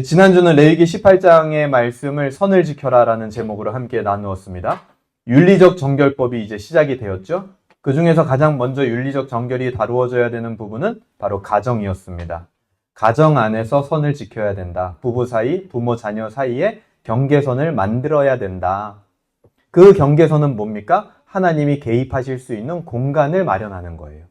지난주는 레위기 18장의 말씀을 선을 지켜라라는 제목으로 함께 나누었습니다. 윤리적 정결법이 이제 시작이 되었죠. 그 중에서 가장 먼저 윤리적 정결이 다루어져야 되는 부분은 바로 가정이었습니다. 가정 안에서 선을 지켜야 된다. 부부 사이, 부모 자녀 사이에 경계선을 만들어야 된다. 그 경계선은 뭡니까? 하나님이 개입하실 수 있는 공간을 마련하는 거예요.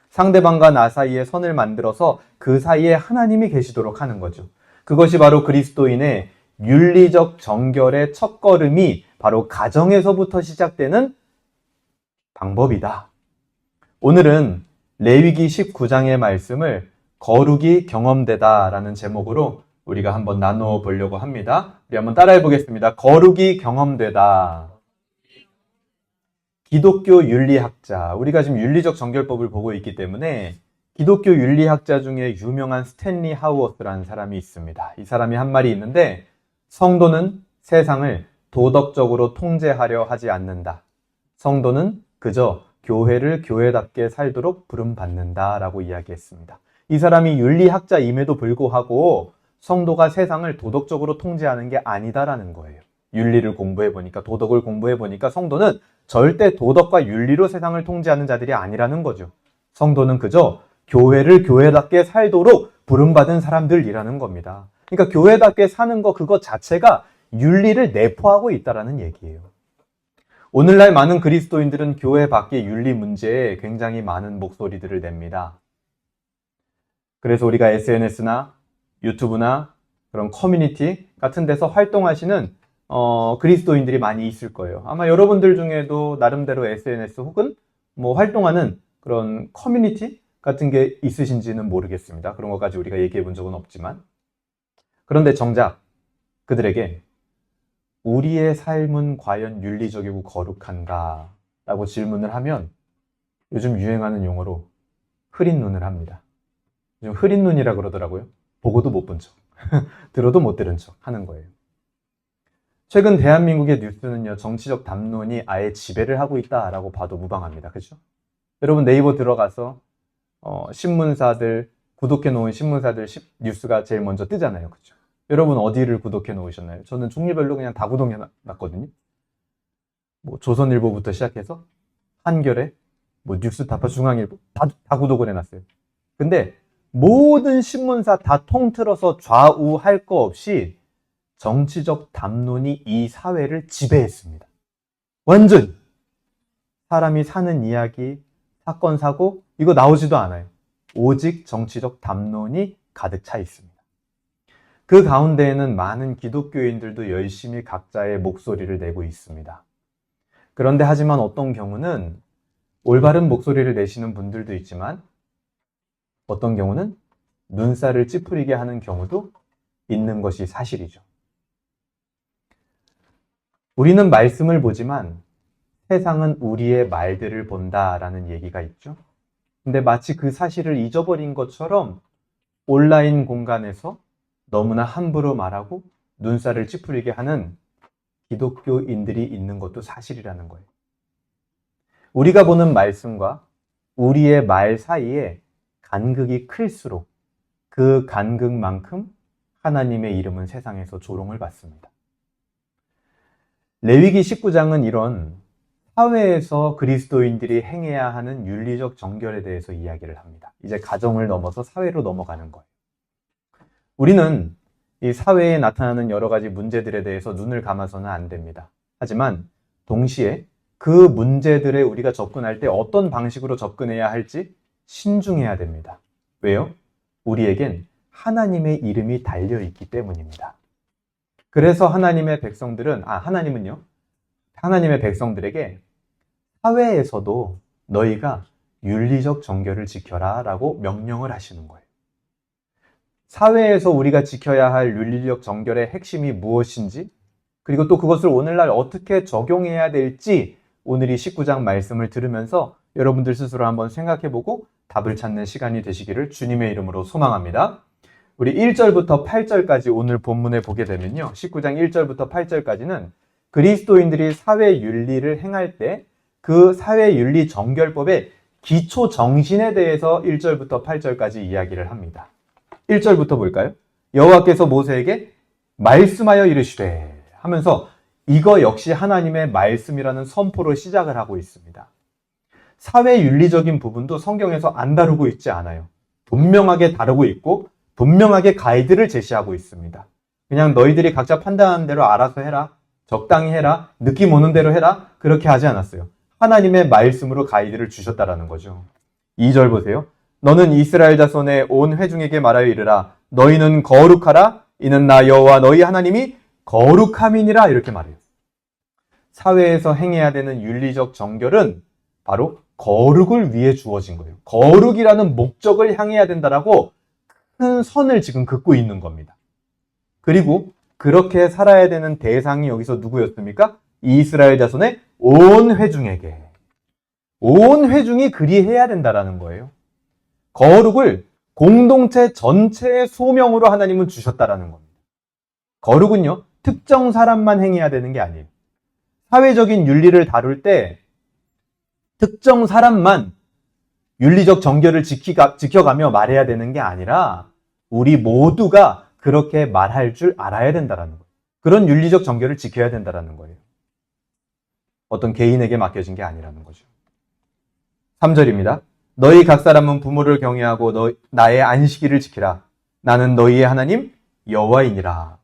상대방과 나 사이에 선을 만들어서 그 사이에 하나님이 계시도록 하는 거죠. 그것이 바로 그리스도인의 윤리적 정결의 첫걸음이 바로 가정에서부터 시작되는 방법이다. 오늘은 레위기 19장의 말씀을 거룩이 경험되다라는 제목으로 우리가 한번 나누어 보려고 합니다. 우리 한번 따라해 보겠습니다. 거룩이 경험되다. 기독교 윤리학자, 우리가 지금 윤리적 정결법을 보고 있기 때문에 기독교 윤리학자 중에 유명한 스탠리 하우어스라는 사람이 있습니다. 이 사람이 한 말이 있는데, 성도는 세상을 도덕적으로 통제하려 하지 않는다. 성도는 그저 교회를 교회답게 살도록 부름받는다라고 이야기했습니다. 이 사람이 윤리학자임에도 불구하고 성도가 세상을 도덕적으로 통제하는 게 아니다라는 거예요. 윤리를 공부해보니까, 도덕을 공부해보니까 성도는 절대 도덕과 윤리로 세상을 통제하는 자들이 아니라는 거죠. 성도는 그저 교회를 교회답게 살도록 부름받은 사람들이라는 겁니다. 그러니까 교회답게 사는 거 그것 자체가 윤리를 내포하고 있다는 얘기예요. 오늘날 많은 그리스도인들은 교회 밖의 윤리 문제에 굉장히 많은 목소리들을 냅니다. 그래서 우리가 SNS나 유튜브나 그런 커뮤니티 같은 데서 활동하시는 그리스도인들이 많이 있을 거예요. 아마 여러분들 중에도 나름대로 SNS 혹은 활동하는 그런 커뮤니티 같은 게 있으신지는 모르겠습니다. 그런 것까지 우리가 얘기해 본 적은 없지만. 그런데 정작 그들에게 우리의 삶은 과연 윤리적이고 거룩한가? 라고 질문을 하면 요즘 유행하는 용어로 흐린 눈을 합니다. 요즘 흐린 눈이라 그러더라고요. 보고도 못 본 척, 들어도 못 들은 척 하는 거예요. 최근 대한민국의 뉴스는요, 정치적 담론이 아예 지배를 하고 있다라고 봐도 무방합니다. 그렇죠? 여러분 네이버 들어가서 신문사들, 구독해 놓은 신문사들 뉴스가 제일 먼저 뜨잖아요. 그렇죠? 여러분 어디를 구독해 놓으셨나요? 저는 종류별로 그냥 다 구독해 놨거든요. 조선일보부터 시작해서 한겨레, 뉴스타파, 중앙일보 다 구독을 해놨어요. 근데 모든 신문사 다 통틀어서 좌우할 거 없이 정치적 담론이 이 사회를 지배했습니다. 완전히. 사람이 사는 이야기, 사건, 사고 이거 나오지도 않아요. 오직 정치적 담론이 가득 차 있습니다. 그 가운데에는 많은 기독교인들도 열심히 각자의 목소리를 내고 있습니다. 그런데 하지만 어떤 경우는 올바른 목소리를 내시는 분들도 있지만 어떤 경우는 눈살을 찌푸리게 하는 경우도 있는 것이 사실이죠. 우리는 말씀을 보지만 세상은 우리의 말들을 본다라는 얘기가 있죠. 근데 마치 그 사실을 잊어버린 것처럼 온라인 공간에서 너무나 함부로 말하고 눈살을 찌푸리게 하는 기독교인들이 있는 것도 사실이라는 거예요. 우리가 보는 말씀과 우리의 말 사이에 간극이 클수록 그 간극만큼 하나님의 이름은 세상에서 조롱을 받습니다. 레위기 19장은 이런 사회에서 그리스도인들이 행해야 하는 윤리적 정결에 대해서 이야기를 합니다. 이제 가정을 넘어서 사회로 넘어가는 거예요. 우리는 이 사회에 나타나는 여러 가지 문제들에 대해서 눈을 감아서는 안 됩니다. 하지만 동시에 그 문제들에 우리가 접근할 때 어떤 방식으로 접근해야 할지 신중해야 됩니다. 왜요? 우리에겐 하나님의 이름이 달려있기 때문입니다. 그래서 하나님의 백성들에게 사회에서도 너희가 윤리적 정결을 지켜라 라고 명령을 하시는 거예요. 사회에서 우리가 지켜야 할 윤리적 정결의 핵심이 무엇인지, 그리고 또 그것을 오늘날 어떻게 적용해야 될지 오늘 이 19장 말씀을 들으면서 여러분들 스스로 한번 생각해보고 답을 찾는 시간이 되시기를 주님의 이름으로 소망합니다. 우리 1절부터 8절까지 오늘 본문에 보게 되면요, 19장 1절부터 8절까지는 그리스도인들이 사회 윤리를 행할 때 그 사회 윤리 정결법의 기초 정신에 대해서 1절부터 8절까지 이야기를 합니다. 1절부터 볼까요? 여호와께서 모세에게 말씀하여 이르시되 하면서 이거 역시 하나님의 말씀이라는 선포로 시작을 하고 있습니다. 사회 윤리적인 부분도 성경에서 안 다루고 있지 않아요. 분명하게 다루고 있고 분명하게 가이드를 제시하고 있습니다. 그냥 너희들이 각자 판단하는 대로 알아서 해라, 적당히 해라, 느낌 오는 대로 해라, 그렇게 하지 않았어요. 하나님의 말씀으로 가이드를 주셨다라는 거죠. 2절 보세요. 너는 이스라엘 자손의 온 회중에게 말하여 이르라. 너희는 거룩하라. 이는 나 여호와 너희 하나님이 거룩함이니라. 이렇게 말해요. 사회에서 행해야 되는 윤리적 정결은 바로 거룩을 위해 주어진 거예요. 거룩이라는 목적을 향해야 된다라고 큰 선을 지금 긋고 있는 겁니다. 그리고 그렇게 살아야 되는 대상이 여기서 누구였습니까? 이스라엘 자손의 온 회중에게. 온 회중이 그리해야 된다라는 거예요. 거룩을 공동체 전체의 소명으로 하나님은 주셨다라는 겁니다. 거룩은요, 특정 사람만 행해야 되는 게 아니에요. 사회적인 윤리를 다룰 때 특정 사람만 윤리적 정결을 지켜가며 말해야 되는 게 아니라 우리 모두가 그렇게 말할 줄 알아야 된다는 거예요. 그런 윤리적 정결을 지켜야 된다는 거예요. 어떤 개인에게 맡겨진 게 아니라는 거죠. 3절입니다. 너희 각 사람은 부모를 경외하고 나의 안식일을 지키라. 나는 너희의 하나님 여호와이니라.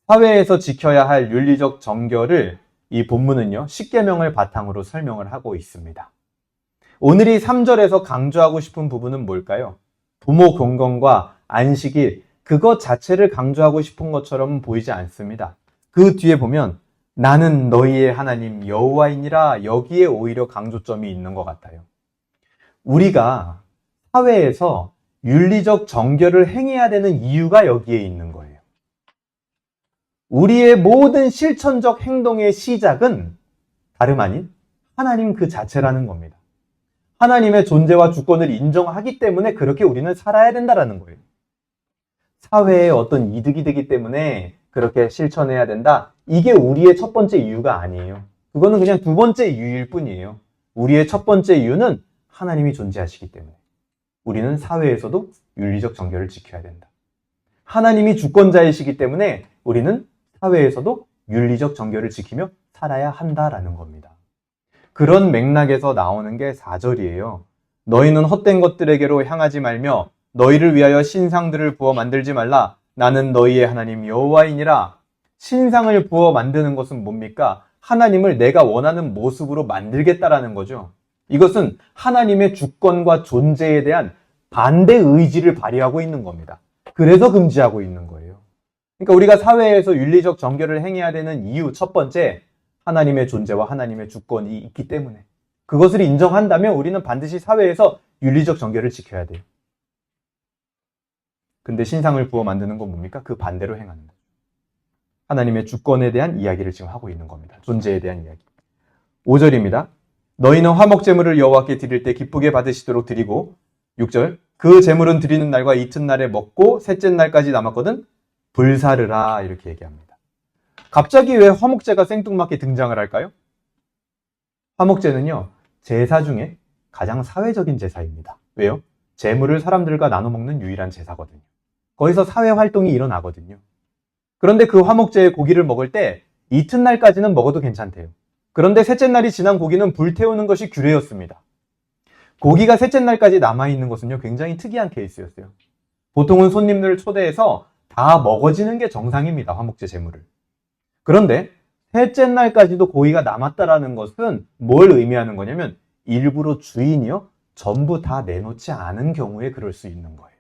사회에서 지켜야 할 윤리적 정결을 이 본문은요, 십계명을 바탕으로 설명을 하고 있습니다. 오늘이 3절에서 강조하고 싶은 부분은 뭘까요? 부모 경건과 안식일, 그것 자체를 강조하고 싶은 것처럼 보이지 않습니다. 그 뒤에 보면 나는 너희의 하나님 여호와이니라, 여기에 오히려 강조점이 있는 것 같아요. 우리가 사회에서 윤리적 정결을 행해야 되는 이유가 여기에 있는 거예요. 우리의 모든 실천적 행동의 시작은 다름 아닌 하나님 그 자체라는 겁니다. 하나님의 존재와 주권을 인정하기 때문에 그렇게 우리는 살아야 된다는 거예요. 사회에 어떤 이득이 되기 때문에 그렇게 실천해야 된다. 이게 우리의 첫 번째 이유가 아니에요. 그거는 그냥 두 번째 이유일 뿐이에요. 우리의 첫 번째 이유는 하나님이 존재하시기 때문에 우리는 사회에서도 윤리적 정결을 지켜야 된다. 하나님이 주권자이시기 때문에 우리는 사회에서도 윤리적 정결을 지키며 살아야 한다라는 겁니다. 그런 맥락에서 나오는 게 4절이에요. 너희는 헛된 것들에게로 향하지 말며 너희를 위하여 신상들을 부어 만들지 말라. 나는 너희의 하나님 여호와이니라. 신상을 부어 만드는 것은 뭡니까? 하나님을 내가 원하는 모습으로 만들겠다라는 거죠. 이것은 하나님의 주권과 존재에 대한 반대 의지를 발휘하고 있는 겁니다. 그래서 금지하고 있는 거예요. 그러니까 우리가 사회에서 윤리적 정결을 행해야 되는 이유 첫 번째, 하나님의 존재와 하나님의 주권이 있기 때문에 그것을 인정한다면 우리는 반드시 사회에서 윤리적 정결을 지켜야 돼요. 근데 신상을 부어 만드는 건 뭡니까? 그 반대로 행하는 거예요. 하나님의 주권에 대한 이야기를 지금 하고 있는 겁니다. 존재에 대한 이야기. 5절입니다. 너희는 화목제물을 여호와께 드릴 때 기쁘게 받으시도록 드리고 6절 그 제물은 드리는 날과 이튿날에 먹고 셋째 날까지 남았거든 불사르라 이렇게 얘기합니다. 갑자기 왜 화목제가 생뚱맞게 등장을 할까요? 화목제는요, 제사 중에 가장 사회적인 제사입니다. 왜요? 제물을 사람들과 나눠 먹는 유일한 제사거든요. 거기서 사회 활동이 일어나거든요. 그런데 그 화목제의 고기를 먹을 때 이튿날까지는 먹어도 괜찮대요. 그런데 셋째 날이 지난 고기는 불태우는 것이 규례였습니다. 고기가 셋째 날까지 남아있는 것은요, 굉장히 특이한 케이스였어요. 보통은 손님들을 초대해서 다 먹어지는 게 정상입니다, 화목제 제물을. 그런데 셋째 날까지도 고기가 남았다라는 것은 뭘 의미하는 거냐면 일부러 주인이요, 전부 다 내놓지 않은 경우에 그럴 수 있는 거예요.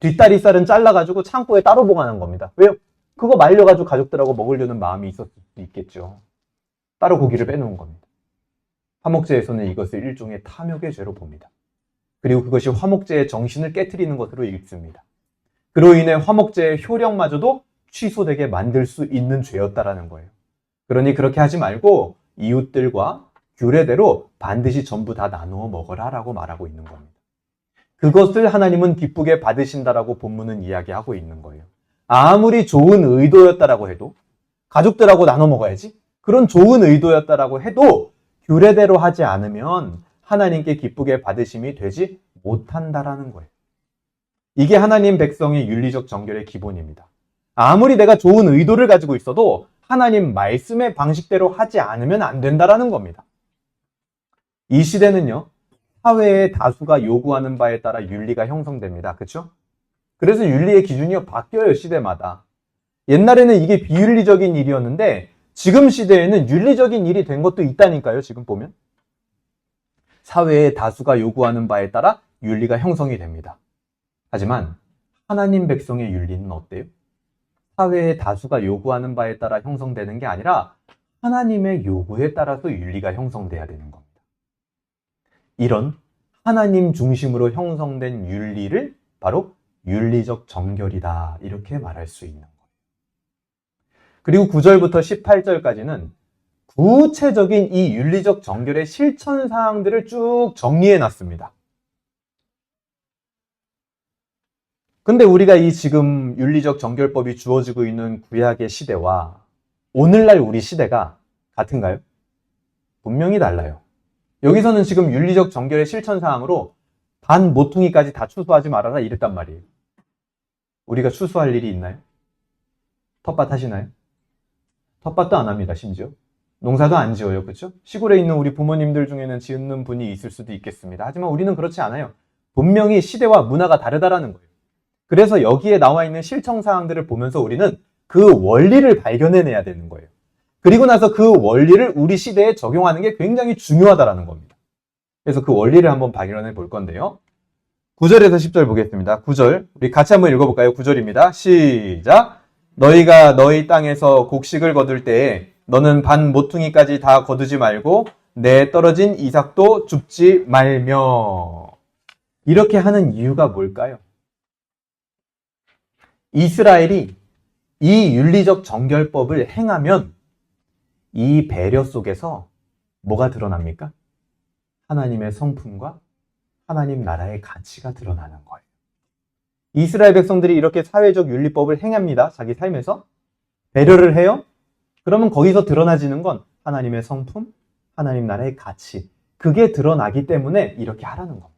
뒷다리살은 잘라가지고 창고에 따로 보관한 겁니다. 왜요? 그거 말려가지고 가족들하고 먹으려는 마음이 있었을 수 있겠죠. 따로 고기를 빼놓은 겁니다. 화목제에서는 이것을 일종의 탐욕의 죄로 봅니다. 그리고 그것이 화목제의 정신을 깨트리는 것으로 읽습니다. 그로 인해 화목제의 효력마저도 취소되게 만들 수 있는 죄였다라는 거예요. 그러니 그렇게 하지 말고 이웃들과 규례대로 반드시 전부 다 나누어 먹어라 라고 말하고 있는 겁니다. 그것을 하나님은 기쁘게 받으신다라고 본문은 이야기하고 있는 거예요. 아무리 좋은 의도였다라고 해도 가족들하고 나눠 먹어야지, 그런 좋은 의도였다라고 해도 규례대로 하지 않으면 하나님께 기쁘게 받으심이 되지 못한다라는 거예요. 이게 하나님 백성의 윤리적 정결의 기본입니다. 아무리 내가 좋은 의도를 가지고 있어도 하나님 말씀의 방식대로 하지 않으면 안 된다라는 겁니다. 이 시대는요, 사회의 다수가 요구하는 바에 따라 윤리가 형성됩니다. 그렇죠? 그래서 윤리의 기준이 바뀌어요, 시대마다. 옛날에는 이게 비윤리적인 일이었는데 지금 시대에는 윤리적인 일이 된 것도 있다니까요, 지금 보면. 사회의 다수가 요구하는 바에 따라 윤리가 형성이 됩니다. 하지만 하나님 백성의 윤리는 어때요? 사회의 다수가 요구하는 바에 따라 형성되는 게 아니라 하나님의 요구에 따라서 윤리가 형성돼야 되는 겁니다. 이런 하나님 중심으로 형성된 윤리를 바로 윤리적 정결이다, 이렇게 말할 수 있는 거예요. 그리고 9절부터 18절까지는 구체적인 이 윤리적 정결의 실천 사항들을 쭉 정리해 놨습니다. 근데 우리가 이 지금 윤리적 정결법이 주어지고 있는 구약의 시대와 오늘날 우리 시대가 같은가요? 분명히 달라요. 여기서는 지금 윤리적 정결의 실천 사항으로 반 모퉁이까지 다 추수하지 말아라 이랬단 말이에요. 우리가 추수할 일이 있나요? 텃밭 하시나요? 텃밭도 안 합니다, 심지어. 농사도 안 지어요, 그렇죠? 시골에 있는 우리 부모님들 중에는 지은 분이 있을 수도 있겠습니다. 하지만 우리는 그렇지 않아요. 분명히 시대와 문화가 다르다라는 거예요. 그래서 여기에 나와 있는 실천 사항들을 보면서 우리는 그 원리를 발견해내야 되는 거예요. 그리고 나서 그 원리를 우리 시대에 적용하는 게 굉장히 중요하다라는 겁니다. 그래서 그 원리를 한번 발견해 볼 건데요. 9절에서 10절 보겠습니다. 9절, 우리 같이 한번 읽어볼까요? 9절입니다. 시작! 너희가 너희 땅에서 곡식을 거둘 때에 너는 반 모퉁이까지 다 거두지 말고 내 떨어진 이삭도 줍지 말며. 이렇게 하는 이유가 뭘까요? 이스라엘이 이 윤리적 정결법을 행하면 이 배려 속에서 뭐가 드러납니까? 하나님의 성품과 하나님 나라의 가치가 드러나는 거예요. 이스라엘 백성들이 이렇게 사회적 윤리법을 행합니다. 자기 삶에서. 배려를 해요. 그러면 거기서 드러나지는 건 하나님의 성품, 하나님 나라의 가치. 그게 드러나기 때문에 이렇게 하라는 겁니다.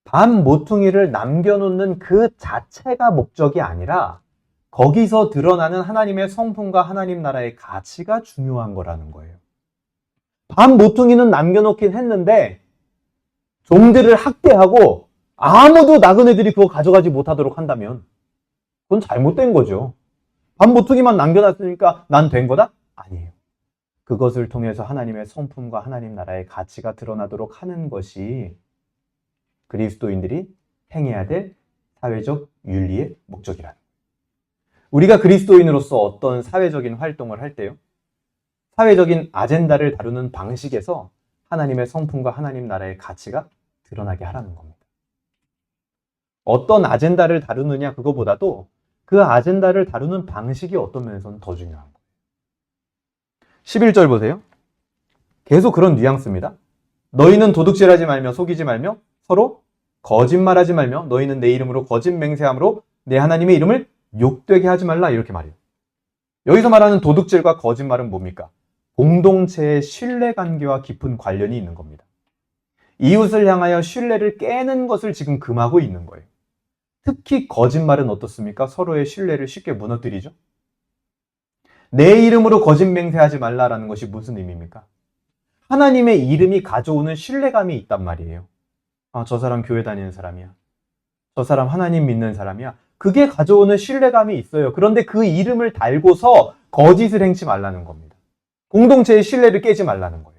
반 모퉁이를 남겨놓는 그 자체가 목적이 아니라 거기서 드러나는 하나님의 성품과 하나님 나라의 가치가 중요한 거라는 거예요. 반 모퉁이는 남겨놓긴 했는데 종들을 학대하고 아무도 나그네들이 그거 가져가지 못하도록 한다면 그건 잘못된 거죠. 반 모퉁이만 남겨놨으니까 난 된 거다? 아니에요. 그것을 통해서 하나님의 성품과 하나님 나라의 가치가 드러나도록 하는 것이 그리스도인들이 행해야 될 사회적 윤리의 목적이라는 거예요. 우리가 그리스도인으로서 어떤 사회적인 활동을 할 때요, 사회적인 아젠다를 다루는 방식에서 하나님의 성품과 하나님 나라의 가치가 드러나게 하라는 겁니다. 어떤 아젠다를 다루느냐 그거보다도 그 아젠다를 다루는 방식이 어떤 면에서는 더 중요한 거예요. 11절 보세요. 계속 그런 뉘앙스입니다. 너희는 도둑질하지 말며 속이지 말며 서로 거짓말하지 말며 너희는 내 이름으로 거짓 맹세함으로 내 하나님의 이름을 욕되게 하지 말라, 이렇게 말해요. 여기서 말하는 도둑질과 거짓말은 뭡니까? 공동체의 신뢰관계와 깊은 관련이 있는 겁니다. 이웃을 향하여 신뢰를 깨는 것을 지금 금하고 있는 거예요. 특히 거짓말은 어떻습니까? 서로의 신뢰를 쉽게 무너뜨리죠. 내 이름으로 거짓 맹세하지 말라라는 것이 무슨 의미입니까? 하나님의 이름이 가져오는 신뢰감이 있단 말이에요. 아, 저 사람 교회 다니는 사람이야. 저 사람 하나님 믿는 사람이야. 그게 가져오는 신뢰감이 있어요. 그런데 그 이름을 달고서 거짓을 행치 말라는 겁니다. 공동체의 신뢰를 깨지 말라는 거예요.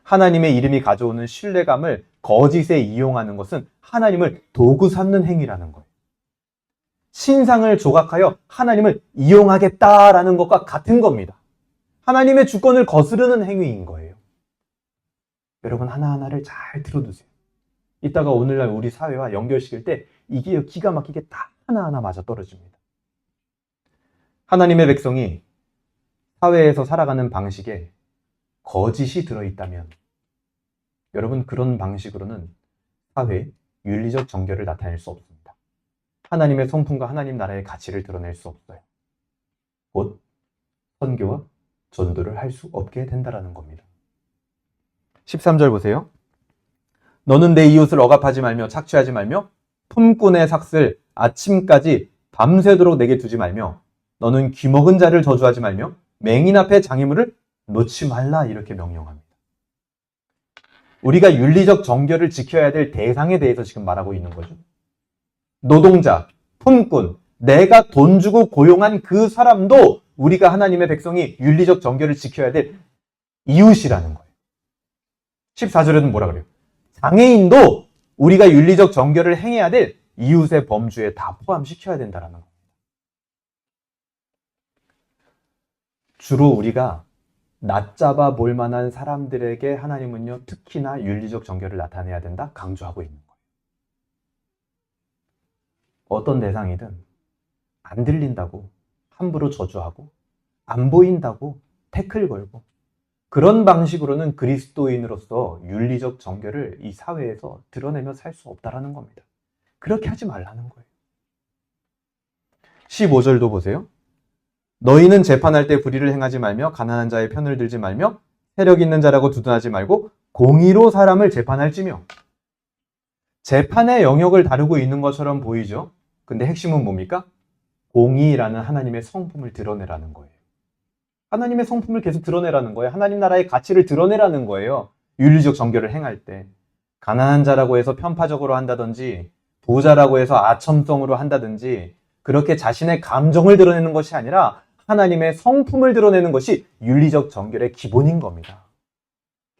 하나님의 이름이 가져오는 신뢰감을 거짓에 이용하는 것은 하나님을 도구 삼는 행위라는 거예요. 신상을 조각하여 하나님을 이용하겠다라는 것과 같은 겁니다. 하나님의 주권을 거스르는 행위인 거예요. 여러분, 하나하나를 잘 들어두세요. 이따가 오늘날 우리 사회와 연결시킬 때 이게 기가 막히게 딱 하나하나 맞아 떨어집니다. 하나님의 백성이 사회에서 살아가는 방식에 거짓이 들어있다면 여러분, 그런 방식으로는 사회의 윤리적 정결을 나타낼 수 없습니다. 하나님의 성품과 하나님 나라의 가치를 드러낼 수 없어요. 곧 선교와 전도를 할 수 없게 된다는 겁니다. 13절 보세요. 너는 내 이웃을 억압하지 말며 착취하지 말며 품꾼의 삭슬 아침까지 밤새도록 내게 두지 말며 너는 귀먹은 자를 저주하지 말며 맹인 앞에 장애물을 놓지 말라 이렇게 명령합니다. 우리가 윤리적 정결을 지켜야 될 대상에 대해서 지금 말하고 있는 거죠. 노동자, 품꾼, 내가 돈 주고 고용한 그 사람도 우리가 하나님의 백성이 윤리적 정결을 지켜야 될 이웃이라는 거예요. 14절에는 뭐라 그래요? 장애인도 우리가 윤리적 정결을 행해야 될 이웃의 범주에 다 포함시켜야 된다는 겁니다. 주로 우리가 낮잡아 볼 만한 사람들에게 하나님은요, 특히나 윤리적 정결을 나타내야 된다 강조하고 있는 거예요. 어떤 대상이든 안 들린다고 함부로 저주하고 안 보인다고 태클 걸고 그런 방식으로는 그리스도인으로서 윤리적 정결을 이 사회에서 드러내며 살 수 없다라는 겁니다. 그렇게 하지 말라는 거예요. 15절도 보세요. 너희는 재판할 때 불의를 행하지 말며 가난한 자의 편을 들지 말며 세력 있는 자라고 두둔하지 말고 공의로 사람을 재판할지며. 재판의 영역을 다루고 있는 것처럼 보이죠. 근데 핵심은 뭡니까? 공의라는 하나님의 성품을 드러내라는 거예요. 하나님의 성품을 계속 드러내라는 거예요. 하나님 나라의 가치를 드러내라는 거예요. 윤리적 정결을 행할 때. 가난한 자라고 해서 편파적으로 한다든지 부자라고 해서 아첨성으로 한다든지 그렇게 자신의 감정을 드러내는 것이 아니라 하나님의 성품을 드러내는 것이 윤리적 정결의 기본인 겁니다.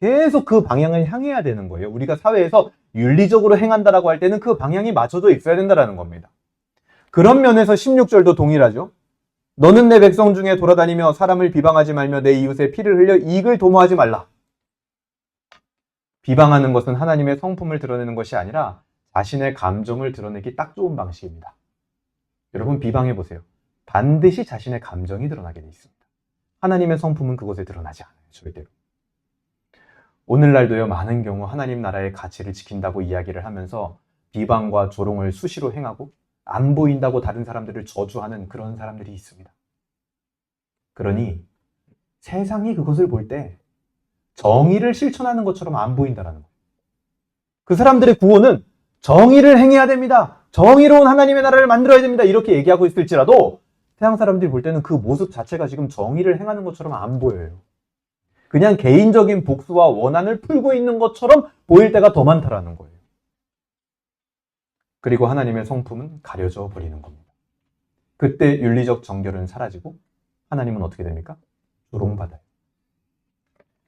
계속 그 방향을 향해야 되는 거예요. 우리가 사회에서 윤리적으로 행한다라고 할 때는 그 방향이 맞춰져 있어야 된다는 겁니다. 그런 면에서 16절도 동일하죠. 너는 내 백성 중에 돌아다니며 사람을 비방하지 말며 내 이웃의 피를 흘려 이익을 도모하지 말라. 비방하는 것은 하나님의 성품을 드러내는 것이 아니라 자신의 감정을 드러내기 딱 좋은 방식입니다. 여러분 비방해 보세요. 반드시 자신의 감정이 드러나게 돼 있습니다. 하나님의 성품은 그곳에 드러나지 않아요. 절대로. 오늘날도요, 많은 경우 하나님 나라의 가치를 지킨다고 이야기를 하면서 비방과 조롱을 수시로 행하고 안 보인다고 다른 사람들을 저주하는 그런 사람들이 있습니다. 그러니 세상이 그것을 볼 때 정의를 실천하는 것처럼 안 보인다는 거예요. 그 사람들의 구호는 정의를 행해야 됩니다. 정의로운 하나님의 나라를 만들어야 됩니다. 이렇게 얘기하고 있을지라도 세상 사람들이 볼 때는 그 모습 자체가 지금 정의를 행하는 것처럼 안 보여요. 그냥 개인적인 복수와 원한을 풀고 있는 것처럼 보일 때가 더 많다라는 거예요. 그리고 하나님의 성품은 가려져 버리는 겁니다. 그때 윤리적 정결은 사라지고 하나님은 어떻게 됩니까? 조롱받아요.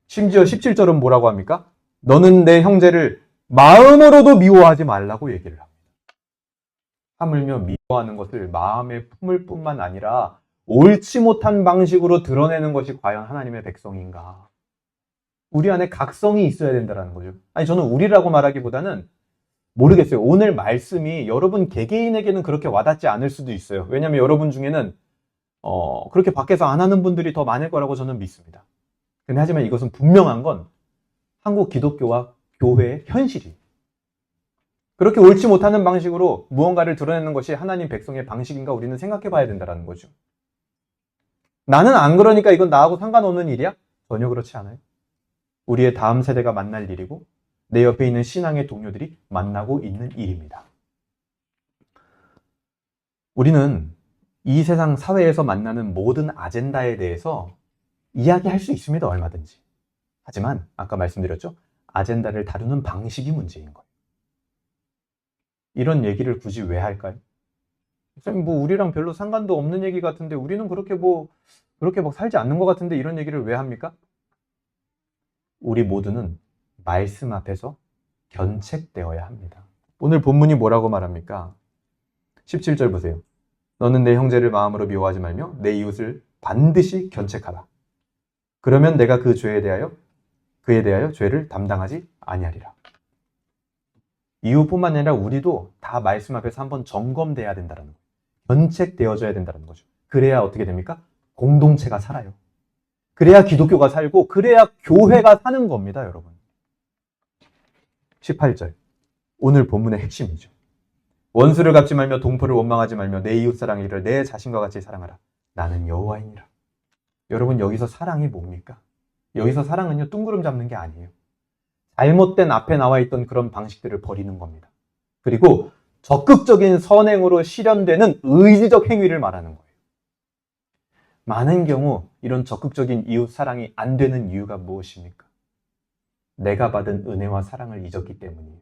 심지어 17절은 뭐라고 합니까? 너는 내 형제를 마음으로도 미워하지 말라고 얘기를 합니다. 하물며 미워하는 것을 마음에 품을 뿐만 아니라 옳지 못한 방식으로 드러내는 것이 과연 하나님의 백성인가? 우리 안에 각성이 있어야 된다는 거죠. 아니 저는 우리라고 말하기보다는 모르겠어요. 오늘 말씀이 여러분 개개인에게는 그렇게 와닿지 않을 수도 있어요. 왜냐하면 여러분 중에는 그렇게 밖에서 안 하는 분들이 더 많을 거라고 저는 믿습니다. 근데 하지만 이것은 분명한 건 한국 기독교와 교회의 현실이에요. 그렇게 옳지 못하는 방식으로 무언가를 드러내는 것이 하나님 백성의 방식인가 우리는 생각해 봐야 된다는 거죠. 나는 안 그러니까 이건 나하고 상관없는 일이야? 전혀 그렇지 않아요. 우리의 다음 세대가 만날 일이고 내 옆에 있는 신앙의 동료들이 만나고 있는 일입니다. 우리는 이 세상 사회에서 만나는 모든 아젠다에 대해서 이야기할 수 있습니다. 얼마든지. 하지만 아까 말씀드렸죠? 아젠다를 다루는 방식이 문제인 거예요. 이런 얘기를 굳이 왜 할까요? 선생님, 뭐 우리랑 별로 상관도 없는 얘기 같은데 우리는 그렇게 막 살지 않는 것 같은데 이런 얘기를 왜 합니까? 우리 모두는 말씀 앞에서 견책되어야 합니다. 오늘 본문이 뭐라고 말합니까? 17절 보세요. 너는 내 형제를 마음으로 미워하지 말며 내 이웃을 반드시 견책하라. 그러면 내가 그에 대하여 죄를 담당하지 아니하리라. 이웃뿐만 아니라 우리도 다 말씀 앞에서 한번 점검돼야 된다는 거예요. 견책되어져야 된다는 거죠. 그래야 어떻게 됩니까? 공동체가 살아요. 그래야 기독교가 살고 그래야 교회가 사는 겁니다, 여러분. 18절. 오늘 본문의 핵심이죠. 원수를 갚지 말며 동포를 원망하지 말며 내 이웃 사랑이를 내 자신과 같이 사랑하라. 나는 여호와이니라. 여러분 여기서 사랑이 뭡니까? 여기서 사랑은요 뚱구름 잡는 게 아니에요. 잘못된 앞에 나와 있던 그런 방식들을 버리는 겁니다. 그리고 적극적인 선행으로 실현되는 의지적 행위를 말하는 거예요. 많은 경우 이런 적극적인 이웃 사랑이 안 되는 이유가 무엇입니까? 내가 받은 은혜와 사랑을 잊었기 때문이에요.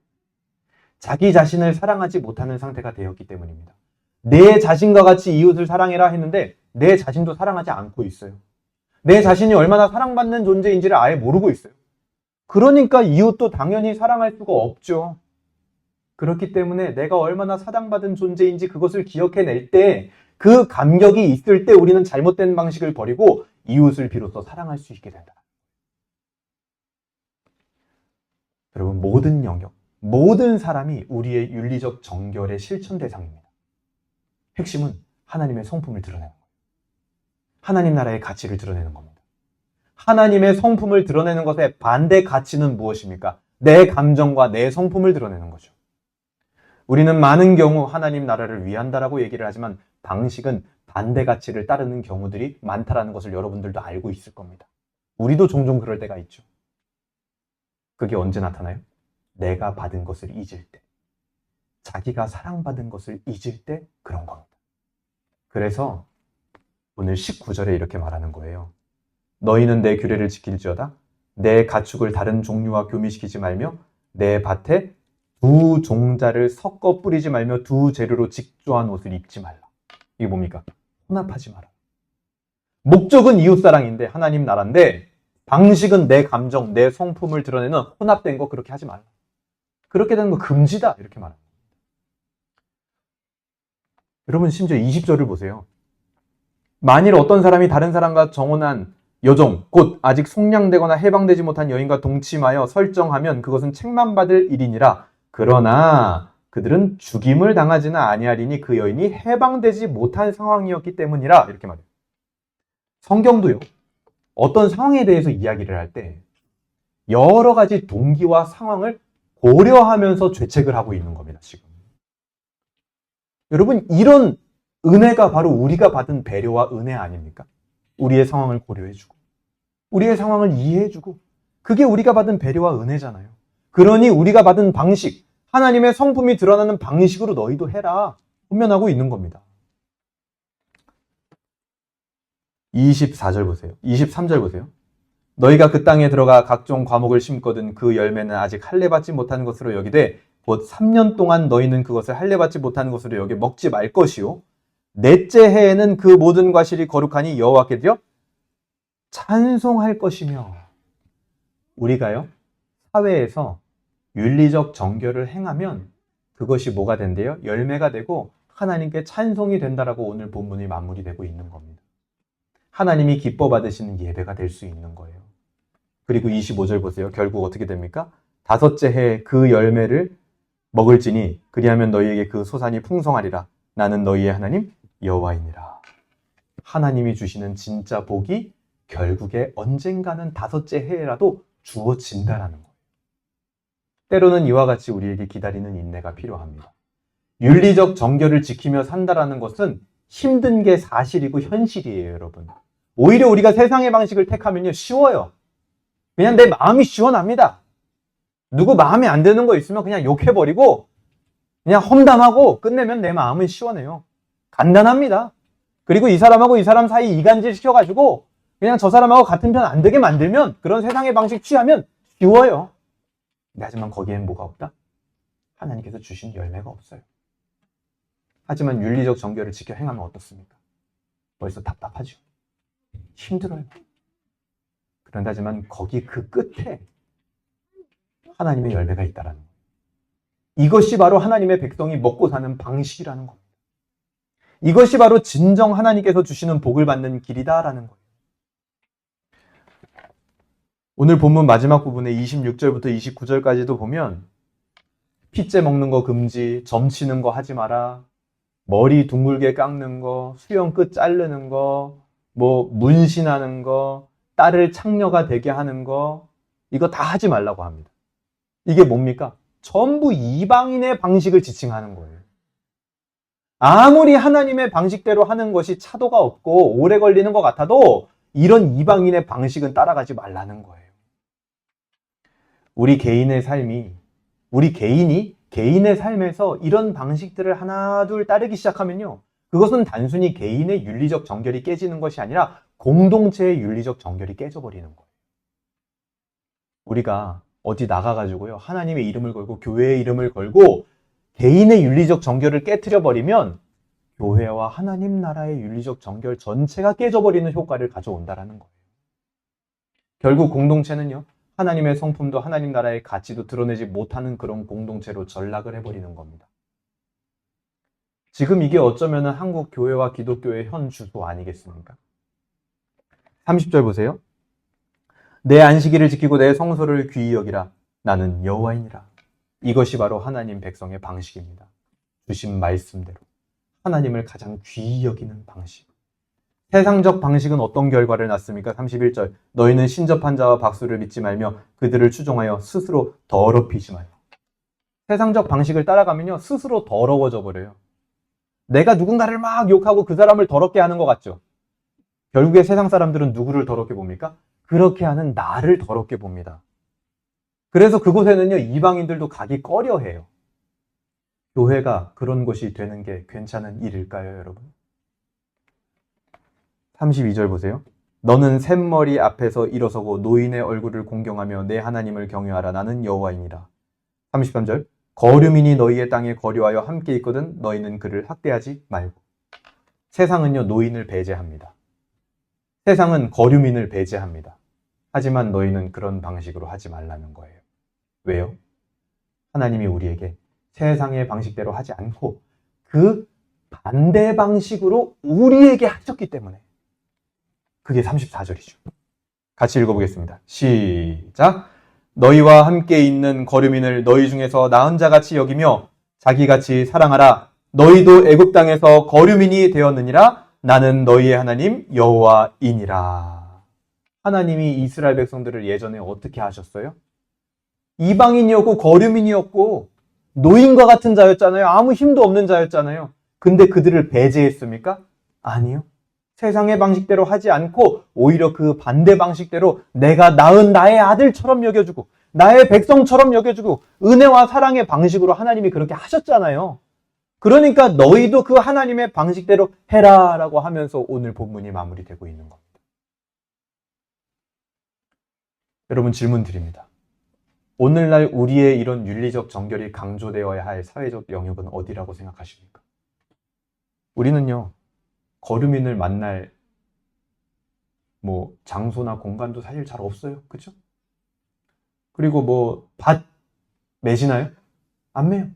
자기 자신을 사랑하지 못하는 상태가 되었기 때문입니다. 내 자신과 같이 이웃을 사랑해라 했는데 내 자신도 사랑하지 않고 있어요. 내 자신이 얼마나 사랑받는 존재인지를 아예 모르고 있어요. 그러니까 이웃도 당연히 사랑할 수가 없죠. 그렇기 때문에 내가 얼마나 사랑받은 존재인지 그것을 기억해낼 때, 그 감격이 있을 때 우리는 잘못된 방식을 버리고 이웃을 비로소 사랑할 수 있게 된다. 여러분, 모든 영역, 모든 사람이 우리의 윤리적 정결의 실천 대상입니다. 핵심은 하나님의 성품을 드러내는 거예요. 하나님 나라의 가치를 드러내는 겁니다. 하나님의 성품을 드러내는 것의 반대 가치는 무엇입니까? 내 감정과 내 성품을 드러내는 거죠. 우리는 많은 경우 하나님 나라를 위한다라고 얘기를 하지만 방식은 반대 가치를 따르는 경우들이 많다라는 것을 여러분들도 알고 있을 겁니다. 우리도 종종 그럴 때가 있죠. 그게 언제 나타나요? 내가 받은 것을 잊을 때, 자기가 사랑받은 것을 잊을 때 그런 겁니다. 그래서 오늘 19절에 이렇게 말하는 거예요. 너희는 내 규례를 지킬지어다. 내 가축을 다른 종류와 교미시키지 말며 내 밭에 두 종자를 섞어 뿌리지 말며 두 재료로 직조한 옷을 입지 말라. 이게 뭡니까? 혼합하지 마라. 목적은 이웃사랑인데 하나님 나라인데 방식은 내 감정, 내 성품을 드러내는 혼합된 거 그렇게 하지 말라. 그렇게 되는 거 금지다. 이렇게 말합니다. 여러분 심지어 20절을 보세요. 만일 어떤 사람이 다른 사람과 정혼한 여종, 곧 아직 속량되거나 해방되지 못한 여인과 동침하여 설정하면 그것은 책망받을 일이니라. 그러나 그들은 죽임을 당하지는 아니하리니 그 여인이 해방되지 못한 상황이었기 때문이라. 이렇게 말해요. 성경도요. 어떤 상황에 대해서 이야기를 할 때 여러 가지 동기와 상황을 고려하면서 죄책을 하고 있는 겁니다. 지금. 여러분 이런 은혜가 바로 우리가 받은 배려와 은혜 아닙니까? 우리의 상황을 고려해주고 우리의 상황을 이해해주고 그게 우리가 받은 배려와 은혜잖아요. 그러니 우리가 받은 방식, 하나님의 성품이 드러나는 방식으로 너희도 해라. 훈면하고 있는 겁니다. 24절 보세요. 23절 보세요. 너희가 그 땅에 들어가 각종 과목을 심거든 그 열매는 아직 할례받지 못한 것으로 여기되 곧 3년 동안 너희는 그것을 할례받지 못한 것으로 여기 먹지 말 것이요 넷째 해에는 그 모든 과실이 거룩하니 여호와께 드려 찬송할 것이며. 우리가요 사회에서 윤리적 정결을 행하면 그것이 뭐가 된대요? 열매가 되고 하나님께 찬송이 된다라고 오늘 본문이 마무리되고 있는 겁니다. 하나님이 기뻐 받으시는 예배가 될 수 있는 거예요. 그리고 25절 보세요. 결국 어떻게 됩니까? 다섯째 해에 그 열매를 먹을지니 그리하면 너희에게 그 소산이 풍성하리라. 나는 너희의 하나님 여호와이니라. 하나님이 주시는 진짜 복이 결국에 언젠가는 다섯째 해에라도 주어진다라는 거예요. 때로는 이와 같이 우리에게 기다리는 인내가 필요합니다. 윤리적 정결을 지키며 산다라는 것은 힘든 게 사실이고 현실이에요, 여러분. 오히려 우리가 세상의 방식을 택하면요, 쉬워요. 그냥 내 마음이 시원합니다. 누구 마음에 안 드는 거 있으면 그냥 욕해버리고 그냥 험담하고 끝내면 내 마음은 시원해요. 간단합니다. 그리고 이 사람하고 이 사람 사이 이간질 시켜가지고 그냥 저 사람하고 같은 편 안 되게 만들면 그런 세상의 방식 취하면 쉬워요. 하지만 거기엔 뭐가 없다? 하나님께서 주신 열매가 없어요. 하지만 윤리적 정결을 지켜 행하면 어떻습니까? 벌써 답답하죠. 힘들어요. 그런데 하지만 거기 그 끝에 하나님의 열매가 있다라는 거예요. 이것이 바로 하나님의 백성이 먹고 사는 방식이라는 겁니다. 이것이 바로 진정 하나님께서 주시는 복을 받는 길이다라는 거예요. 오늘 본문 마지막 부분에 26절부터 29절까지도 보면 핏째 먹는 거 금지, 점치는 거 하지 마라, 머리 둥글게 깎는 거, 수염 끝 자르는 거, 뭐 문신하는 거, 딸을 창녀가 되게 하는 거, 이거 다 하지 말라고 합니다. 이게 뭡니까? 전부 이방인의 방식을 지칭하는 거예요. 아무리 하나님의 방식대로 하는 것이 차도가 없고 오래 걸리는 것 같아도 이런 이방인의 방식은 따라가지 말라는 거예요. 우리 개인의 삶이, 우리 개인이 개인의 삶에서 이런 방식들을 하나 둘 따르기 시작하면요. 그것은 단순히 개인의 윤리적 정결이 깨지는 것이 아니라 공동체의 윤리적 정결이 깨져버리는 거예요. 우리가 어디 나가가지고요. 하나님의 이름을 걸고 교회의 이름을 걸고 개인의 윤리적 정결을 깨트려 버리면 교회와 하나님 나라의 윤리적 정결 전체가 깨져버리는 효과를 가져온다라는 거예요. 결국 공동체는요. 하나님의 성품도 하나님 나라의 가치도 드러내지 못하는 그런 공동체로 전락을 해버리는 겁니다. 지금 이게 어쩌면 한국 교회와 기독교의 현 주소 아니겠습니까? 30절 보세요. 내 안식일을 지키고 내 성소를 귀히 여기라. 나는 여호와이니라. 이것이 바로 하나님 백성의 방식입니다. 주신 말씀대로 하나님을 가장 귀히 여기는 방식. 세상적 방식은 어떤 결과를 낳습니까? 31절. 너희는 신접한 자와 박수를 믿지 말며 그들을 추종하여 스스로 더럽히지 마요. 세상적 방식을 따라가면요. 스스로 더러워져 버려요. 내가 누군가를 막 욕하고 그 사람을 더럽게 하는 것 같죠? 결국에 세상 사람들은 누구를 더럽게 봅니까? 그렇게 하는 나를 더럽게 봅니다. 그래서 그곳에는요. 이방인들도 가기 꺼려해요. 교회가 그런 곳이 되는 게 괜찮은 일일까요, 여러분? 32절 보세요. 너는 샘머리 앞에서 일어서고 노인의 얼굴을 공경하며 내 하나님을 경외하라. 나는 여호와이니라. 33절. 거류민이 너희의 땅에 거류하여 함께 있거든 너희는 그를 학대하지 말고. 세상은요 노인을 배제합니다. 세상은 거류민을 배제합니다. 하지만 너희는 그런 방식으로 하지 말라는 거예요. 왜요? 하나님이 우리에게 세상의 방식대로 하지 않고 그 반대 방식으로 우리에게 하셨기 때문에. 그게 34절이죠. 같이 읽어보겠습니다. 시작. 너희와 함께 있는 거류민을 너희 중에서 나은 자같이 여기며 자기같이 사랑하라. 너희도 애굽 땅에서 거류민이 되었느니라. 나는 너희의 하나님 여호와이니라. 하나님이 이스라엘 백성들을 예전에 어떻게 하셨어요? 이방인이었고 거류민이었고 노인과 같은 자였잖아요. 아무 힘도 없는 자였잖아요. 근데 그들을 배제했습니까? 아니요. 세상의 방식대로 하지 않고 오히려 그 반대 방식대로 내가 낳은 나의 아들처럼 여겨주고 나의 백성처럼 여겨주고 은혜와 사랑의 방식으로 하나님이 그렇게 하셨잖아요. 그러니까 너희도 그 하나님의 방식대로 해라 라고 하면서 오늘 본문이 마무리되고 있는 겁니다. 여러분 질문 드립니다. 오늘날 우리의 이런 윤리적 정결이 강조되어야 할 사회적 영역은 어디라고 생각하십니까? 우리는요. 거류민을 만날 장소나 공간도 사실 잘 없어요. 그렇죠? 그리고 밭 매시나요? 안 매요.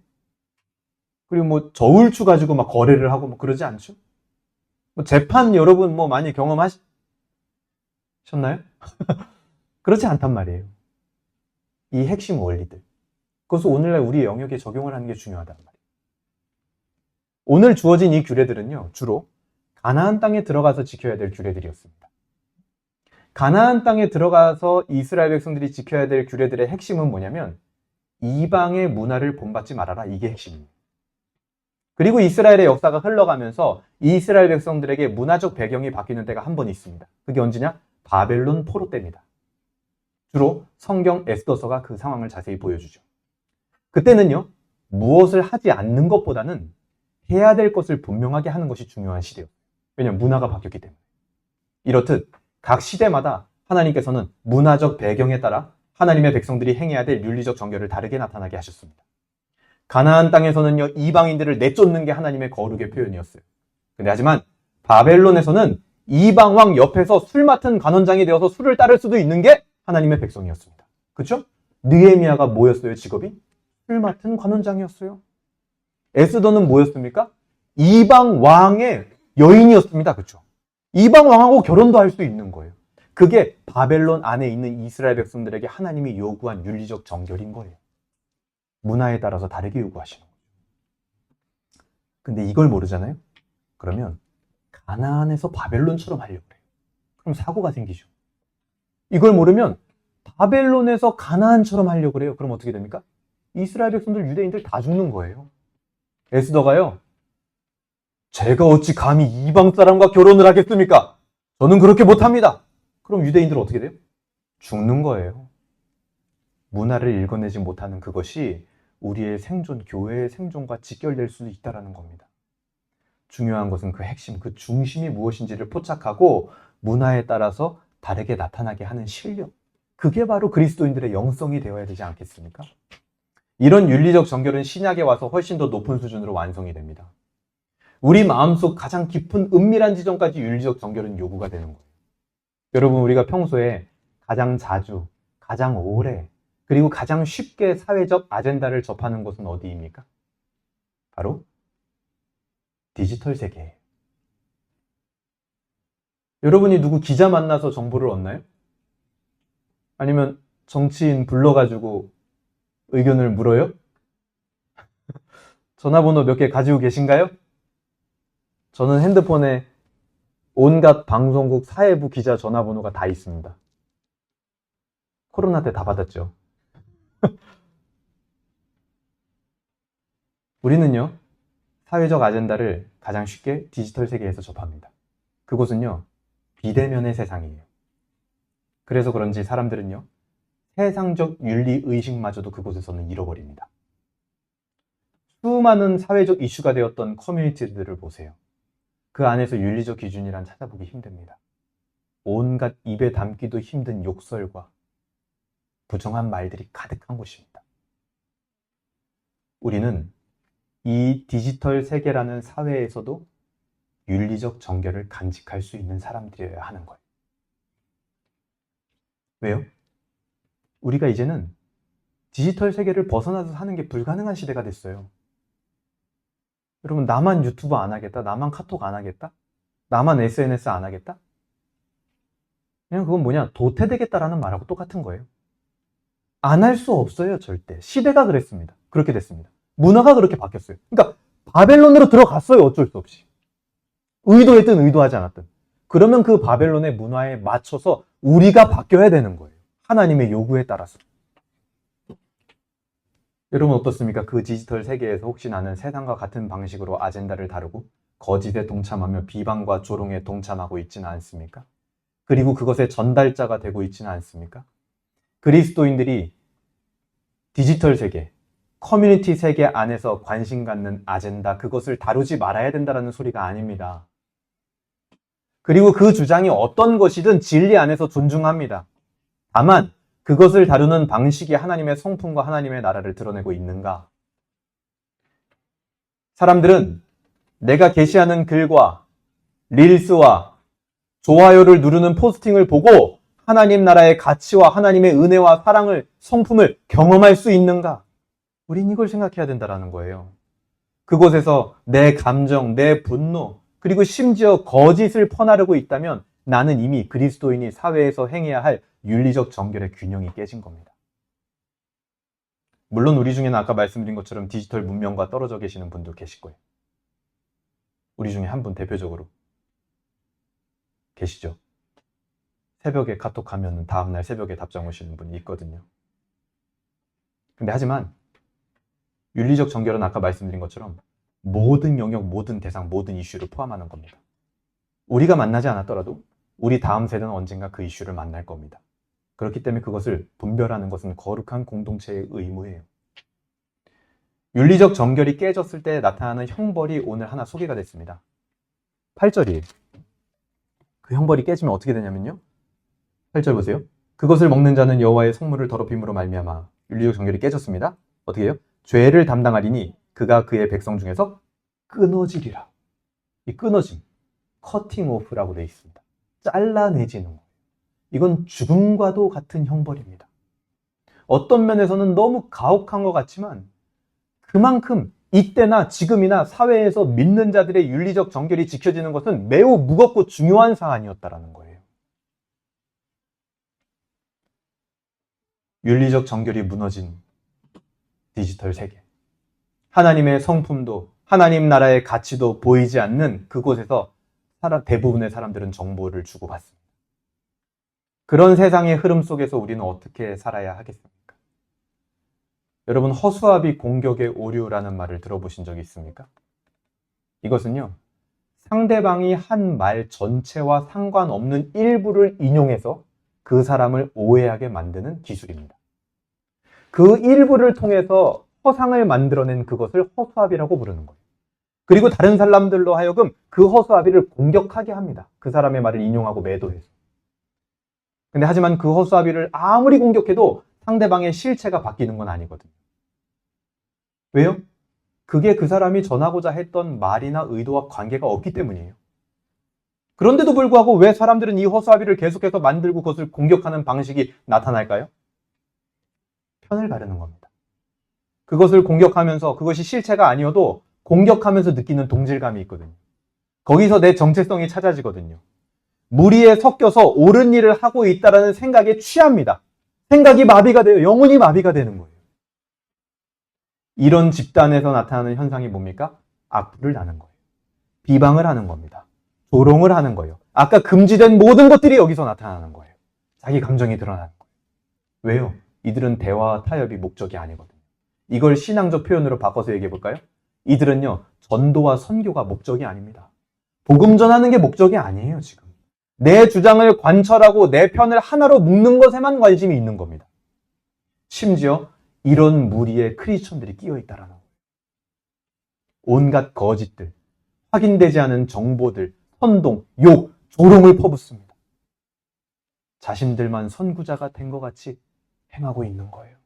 그리고 저울추 가지고 막 거래를 하고 그러지 않죠? 재판 여러분 많이 경험하셨나요? 그렇지 않단 말이에요. 이 핵심 원리들. 그것을 오늘날 우리의 영역에 적용을 하는 게 중요하단 말이에요. 오늘 주어진 이 규례들은요. 주로 가나안 땅에 들어가서 지켜야 될 규례들이었습니다. 가나안 땅에 들어가서 이스라엘 백성들이 지켜야 될 규례들의 핵심은 뭐냐면 이방의 문화를 본받지 말아라. 이게 핵심입니다. 그리고 이스라엘의 역사가 흘러가면서 이스라엘 백성들에게 문화적 배경이 바뀌는 때가 한 번 있습니다. 그게 언제냐? 바벨론 포로 때입니다. 주로 성경 에스더서가 그 상황을 자세히 보여주죠. 그때는요. 무엇을 하지 않는 것보다는 해야 될 것을 분명하게 하는 것이 중요한 시대예요. 왜냐하면 문화가 바뀌었기 때문에. 이렇듯 각 시대마다 하나님께서는 문화적 배경에 따라 하나님의 백성들이 행해야 될 윤리적 정결을 다르게 나타나게 하셨습니다. 가나안 땅에서는요. 이방인들을 내쫓는 게 하나님의 거룩의 표현이었어요. 근데 하지만 바벨론에서는 이방 왕 옆에서 술 맡은 관원장이 되어서 술을 따를 수도 있는 게 하나님의 백성이었습니다. 그렇죠? 느헤미야가 뭐였어요? 직업이? 술 맡은 관원장이었어요. 에스더는 뭐였습니까? 이방 왕의 여인이었습니다. 그렇죠? 이방 왕하고 결혼도 할 수 있는 거예요. 그게 바벨론 안에 있는 이스라엘 백성들에게 하나님이 요구한 윤리적 정결인 거예요. 문화에 따라서 다르게 요구하시는 거예요. 근데 이걸 모르잖아요? 그러면 가나안에서 바벨론처럼 하려고 해요. 그럼 사고가 생기죠. 이걸 모르면 바벨론에서 가나안처럼 하려고 그래요. 그럼 어떻게 됩니까? 이스라엘 백성들, 유대인들 다 죽는 거예요. 에스더가요. 제가 어찌 감히 이방 사람과 결혼을 하겠습니까? 저는 그렇게 못합니다. 그럼 유대인들은 어떻게 돼요? 죽는 거예요. 문화를 읽어내지 못하는 그것이 우리의 생존, 교회의 생존과 직결될 수도 있다는 겁니다. 중요한 것은 그 핵심, 그 중심이 무엇인지를 포착하고 문화에 따라서 다르게 나타나게 하는 실력. 그게 바로 그리스도인들의 영성이 되어야 되지 않겠습니까? 이런 윤리적 정결은 신약에 와서 훨씬 더 높은 수준으로 완성이 됩니다. 우리 마음속 가장 깊은 은밀한 지점까지 윤리적 정결은 요구가 되는 거예요. 여러분, 우리가 평소에 가장 자주, 가장 오래, 그리고 가장 쉽게 사회적 아젠다를 접하는 곳은 어디입니까? 바로 디지털 세계예요. 여러분이 누구 기자 만나서 정보를 얻나요? 아니면 정치인 불러가지고 의견을 물어요? 전화번호 몇 개 가지고 계신가요? 저는 핸드폰에 온갖 방송국 사회부 기자 전화번호가 다 있습니다. 코로나 때 다 받았죠. 우리는요, 사회적 아젠다를 가장 쉽게 디지털 세계에서 접합니다. 그곳은요, 비대면의 세상이에요. 그래서 그런지 사람들은요, 세상적 윤리 의식마저도 그곳에서는 잃어버립니다. 수많은 사회적 이슈가 되었던 커뮤니티들을 보세요. 그 안에서 윤리적 기준이란 찾아보기 힘듭니다. 온갖 입에 담기도 힘든 욕설과 부정한 말들이 가득한 곳입니다. 우리는 이 디지털 세계라는 사회에서도 윤리적 정결을 간직할 수 있는 사람들이어야 하는 거예요. 왜요? 우리가 이제는 디지털 세계를 벗어나서 사는 게 불가능한 시대가 됐어요. 여러분, 나만 유튜브 안 하겠다? 나만 카톡 안 하겠다? 나만 SNS 안 하겠다? 그냥 그건 뭐냐? 도태되겠다라는 말하고 똑같은 거예요. 안 할 수 없어요, 절대. 시대가 그랬습니다. 그렇게 됐습니다. 문화가 그렇게 바뀌었어요. 그러니까 바벨론으로 들어갔어요, 어쩔 수 없이. 의도했든 의도하지 않았든. 그러면 그 바벨론의 문화에 맞춰서 우리가 바뀌어야 되는 거예요. 하나님의 요구에 따라서. 여러분 어떻습니까? 그 디지털 세계에서 혹시 나는 세상과 같은 방식으로 아젠다를 다루고 거짓에 동참하며 비방과 조롱에 동참하고 있지는 않습니까? 그리고 그것의 전달자가 되고 있지는 않습니까? 그리스도인들이 디지털 세계, 커뮤니티 세계 안에서 관심 갖는 아젠다, 그것을 다루지 말아야 된다는 소리가 아닙니다. 그리고 그 주장이 어떤 것이든 진리 안에서 존중합니다. 다만 그것을 다루는 방식이 하나님의 성품과 하나님의 나라를 드러내고 있는가? 사람들은 내가 게시하는 글과 릴스와 좋아요를 누르는 포스팅을 보고 하나님 나라의 가치와 하나님의 은혜와 사랑을, 성품을 경험할 수 있는가? 우린 이걸 생각해야 된다는 거예요. 그곳에서 내 감정, 내 분노, 그리고 심지어 거짓을 퍼나르고 있다면 나는 이미 그리스도인이 사회에서 행해야 할 윤리적 정결의 균형이 깨진 겁니다. 물론 우리 중에는 아까 말씀드린 것처럼 디지털 문명과 떨어져 계시는 분도 계실 거예요. 우리 중에 한 분 대표적으로 계시죠. 새벽에 카톡하면 다음날 새벽에 답장 오시는 분이 있거든요. 근데 하지만 윤리적 정결은 아까 말씀드린 것처럼 모든 영역, 모든 대상, 모든 이슈를 포함하는 겁니다. 우리가 만나지 않았더라도 우리 다음 세대는 언젠가 그 이슈를 만날 겁니다. 그렇기 때문에 그것을 분별하는 것은 거룩한 공동체의 의무예요. 윤리적 정결이 깨졌을 때 나타나는 형벌이 오늘 하나 소개가 됐습니다. 8절이에요. 그 형벌이 깨지면 어떻게 되냐면요. 8절 보세요. 그것을 먹는 자는 여호와의 성물을 더럽힘으로 말미암아 윤리적 정결이 깨졌습니다. 어떻게 해요? 죄를 담당하리니 그가 그의 백성 중에서 끊어지리라. 이 끊어짐, 커팅 오프라고 되어 있습니다. 잘라내지는 거예요. 이건 죽음과도 같은 형벌입니다. 어떤 면에서는 너무 가혹한 것 같지만 그만큼 이때나 지금이나 사회에서 믿는 자들의 윤리적 정결이 지켜지는 것은 매우 무겁고 중요한 사안이었다는 거예요. 윤리적 정결이 무너진 디지털 세계. 하나님의 성품도 하나님 나라의 가치도 보이지 않는 그곳에서 대부분의 사람들은 정보를 주고받습니다. 그런 세상의 흐름 속에서 우리는 어떻게 살아야 하겠습니까? 여러분, 허수아비 공격의 오류라는 말을 들어보신 적이 있습니까? 이것은요, 상대방이 한 말 전체와 상관없는 일부를 인용해서 그 사람을 오해하게 만드는 기술입니다. 그 일부를 통해서 허상을 만들어낸 그것을 허수아비라고 부르는 거예요. 그리고 다른 사람들로 하여금 그 허수아비를 공격하게 합니다. 그 사람의 말을 인용하고 매도해서. 근데 하지만 그 허수아비를 아무리 공격해도 상대방의 실체가 바뀌는 건 아니거든요. 왜요? 그게 그 사람이 전하고자 했던 말이나 의도와 관계가 없기 때문이에요. 그런데도 불구하고 왜 사람들은 이 허수아비를 계속해서 만들고 그것을 공격하는 방식이 나타날까요? 편을 가르는 겁니다. 그것을 공격하면서 그것이 실체가 아니어도 공격하면서 느끼는 동질감이 있거든요. 거기서 내 정체성이 찾아지거든요. 무리에 섞여서 옳은 일을 하고 있다는 생각에 취합니다. 생각이 마비가 돼요. 영혼이 마비가 되는 거예요. 이런 집단에서 나타나는 현상이 뭡니까? 악플을 나는 거예요. 비방을 하는 겁니다. 조롱을 하는 거예요. 아까 금지된 모든 것들이 여기서 나타나는 거예요. 자기 감정이 드러나는 거예요. 왜요? 이들은 대화와 타협이 목적이 아니거든요. 이걸 신앙적 표현으로 바꿔서 얘기해 볼까요? 이들은요, 전도와 선교가 목적이 아닙니다. 복음 전하는 게 목적이 아니에요, 지금. 내 주장을 관철하고 내 편을 하나로 묶는 것에만 관심이 있는 겁니다. 심지어 이런 무리에 크리스천들이 끼어 있다라는 거예요. 온갖 거짓들, 확인되지 않은 정보들, 선동, 욕, 조롱을 퍼붓습니다. 자신들만 선구자가 된 것 같이 행하고 있는 거예요.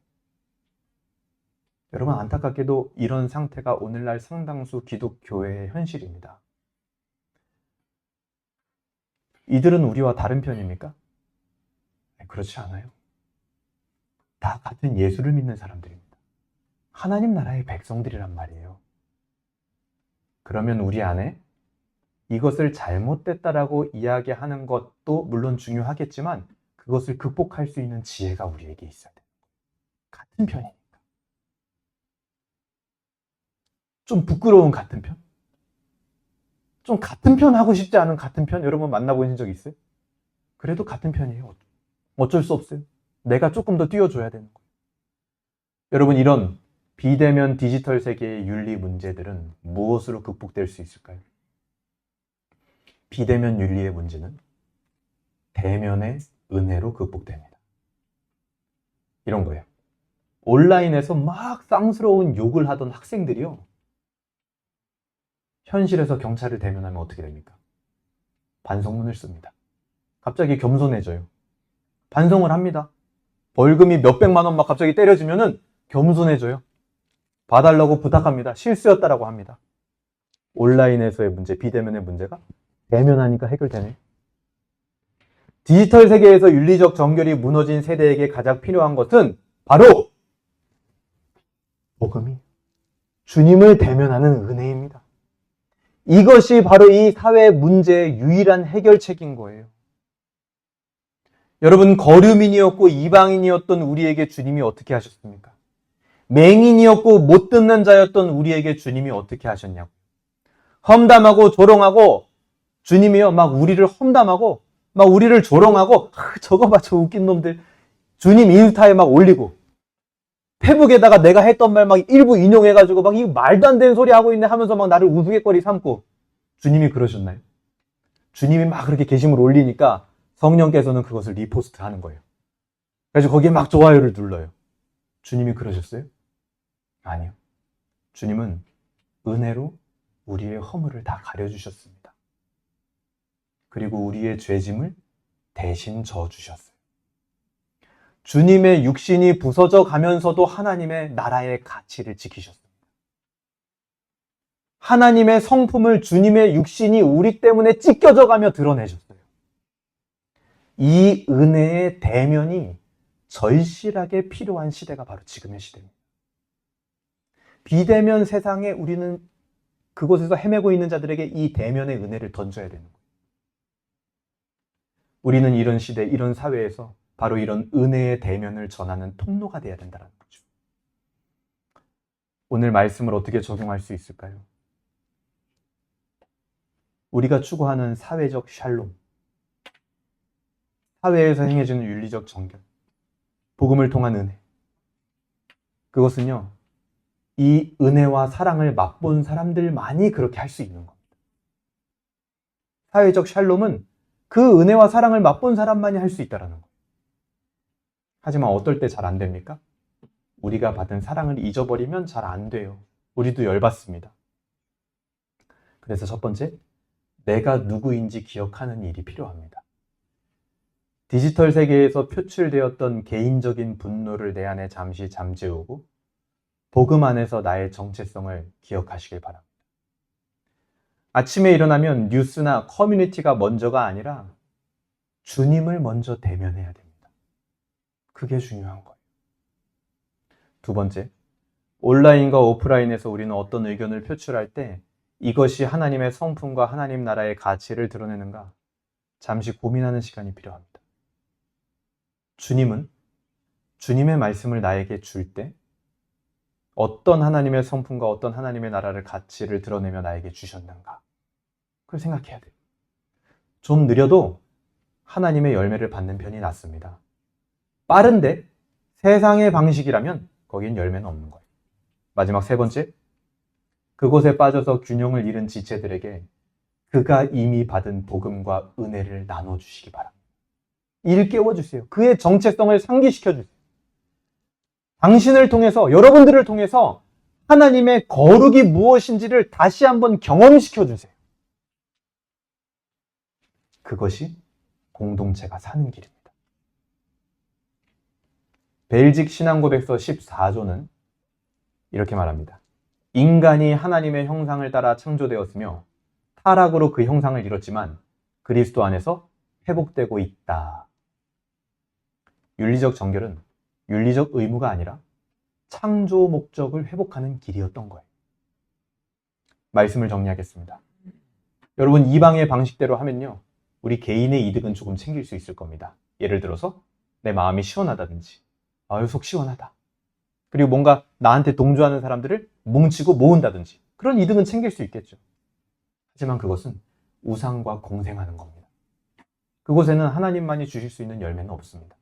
여러분, 안타깝게도 이런 상태가 오늘날 상당수 기독교회의 현실입니다. 이들은 우리와 다른 편입니까? 그렇지 않아요. 다 같은 예수를 믿는 사람들입니다. 하나님 나라의 백성들이란 말이에요. 그러면 우리 안에 이것을 잘못됐다라고 이야기하는 것도 물론 중요하겠지만 그것을 극복할 수 있는 지혜가 우리에게 있어야 돼요. 같은 편이니까. 좀 부끄러운 같은 편? 좀 같은 편 하고 싶지 않은 같은 편? 여러분 만나보신 적 있어요? 그래도 같은 편이에요. 어쩔 수 없어요. 내가 조금 더 뛰어줘야 되는 거예요. 여러분, 이런 비대면 디지털 세계의 윤리 문제들은 무엇으로 극복될 수 있을까요? 비대면 윤리의 문제는 대면의 은혜로 극복됩니다. 이런 거예요. 온라인에서 막 쌍스러운 욕을 하던 학생들이요. 현실에서 경찰을 대면하면 어떻게 됩니까? 반성문을 씁니다. 갑자기 겸손해져요. 반성을 합니다. 벌금이 몇백만 원 막 갑자기 때려지면은 겸손해져요. 봐달라고 부탁합니다. 실수였다라고 합니다. 온라인에서의 문제, 비대면의 문제가 대면하니까 해결되네. 디지털 세계에서 윤리적 정결이 무너진 세대에게 가장 필요한 것은 바로 복음이 주님을 대면하는 은혜입니다. 이것이 바로 이 사회 문제의 유일한 해결책인 거예요. 여러분, 거류민이었고 이방인이었던 우리에게 주님이 어떻게 하셨습니까? 맹인이었고 못 듣는 자였던 우리에게 주님이 어떻게 하셨냐고. 험담하고 조롱하고 주님이요, 막 우리를 험담하고 막 우리를 조롱하고 저거 봐, 저 웃긴 놈들. 주님 인스타에 막 올리고 페북에다가 내가 했던 말 막 일부 인용해가지고 막 이 말도 안 되는 소리 하고 있네 하면서 막 나를 우스갯거리 삼고. 주님이 그러셨나요? 주님이 막 그렇게 게시물 올리니까 성령께서는 그것을 리포스트 하는 거예요. 그래서 거기에 막 좋아요를 눌러요. 주님이 그러셨어요? 아니요. 주님은 은혜로 우리의 허물을 다 가려주셨습니다. 그리고 우리의 죄짐을 대신 져주셨어요. 주님의 육신이 부서져 가면서도 하나님의 나라의 가치를 지키셨습니다. 하나님의 성품을 주님의 육신이 우리 때문에 찢겨져 가며 드러내셨어요. 이 은혜의 대면이 절실하게 필요한 시대가 바로 지금의 시대입니다. 비대면 세상에 우리는 그곳에서 헤매고 있는 자들에게 이 대면의 은혜를 던져야 되는 거예요. 우리는 이런 시대, 이런 사회에서 바로 이런 은혜의 대면을 전하는 통로가 되어야 된다는 거죠. 오늘 말씀을 어떻게 적용할 수 있을까요? 우리가 추구하는 사회적 샬롬, 사회에서 행해지는 윤리적 정결, 복음을 통한 은혜, 그것은요, 이 은혜와 사랑을 맛본 사람들만이 그렇게 할 수 있는 겁니다. 사회적 샬롬은 그 은혜와 사랑을 맛본 사람만이 할 수 있다는 거예요. 하지만 어떨 때 잘 안 됩니까? 우리가 받은 사랑을 잊어버리면 잘 안 돼요. 우리도 열받습니다. 그래서 첫 번째, 내가 누구인지 기억하는 일이 필요합니다. 디지털 세계에서 표출되었던 개인적인 분노를 내 안에 잠시 잠재우고 복음 안에서 나의 정체성을 기억하시길 바랍니다. 아침에 일어나면 뉴스나 커뮤니티가 먼저가 아니라 주님을 먼저 대면해야 됩니다. 그게 중요한 거예요. 두 번째, 온라인과 오프라인에서 우리는 어떤 의견을 표출할 때 이것이 하나님의 성품과 하나님 나라의 가치를 드러내는가 잠시 고민하는 시간이 필요합니다. 주님은 주님의 말씀을 나에게 줄 때 어떤 하나님의 성품과 어떤 하나님의 나라를 가치를 드러내며 나에게 주셨는가 그걸 생각해야 돼요. 좀 느려도 하나님의 열매를 받는 편이 낫습니다. 빠른데 세상의 방식이라면 거긴 열매는 없는 거예요. 마지막 세 번째, 그곳에 빠져서 균형을 잃은 지체들에게 그가 이미 받은 복음과 은혜를 나눠주시기 바랍니다. 일깨워주세요. 그의 정체성을 상기시켜주세요. 당신을 통해서, 여러분들을 통해서 하나님의 거룩이 무엇인지를 다시 한번 경험시켜주세요. 그것이 공동체가 사는 길입니다. 벨직 신앙고백서 14조는 이렇게 말합니다. 인간이 하나님의 형상을 따라 창조되었으며 타락으로 그 형상을 잃었지만 그리스도 안에서 회복되고 있다. 윤리적 정결은 윤리적 의무가 아니라 창조 목적을 회복하는 길이었던 거예요. 말씀을 정리하겠습니다. 여러분, 이방의 방식대로 하면요, 우리 개인의 이득은 조금 챙길 수 있을 겁니다. 예를 들어서 내 마음이 시원하다든지, 아유 속 시원하다, 그리고 뭔가 나한테 동조하는 사람들을 뭉치고 모은다든지 그런 이득은 챙길 수 있겠죠. 하지만 그것은 우상과 공생하는 겁니다. 그곳에는 하나님만이 주실 수 있는 열매는 없습니다.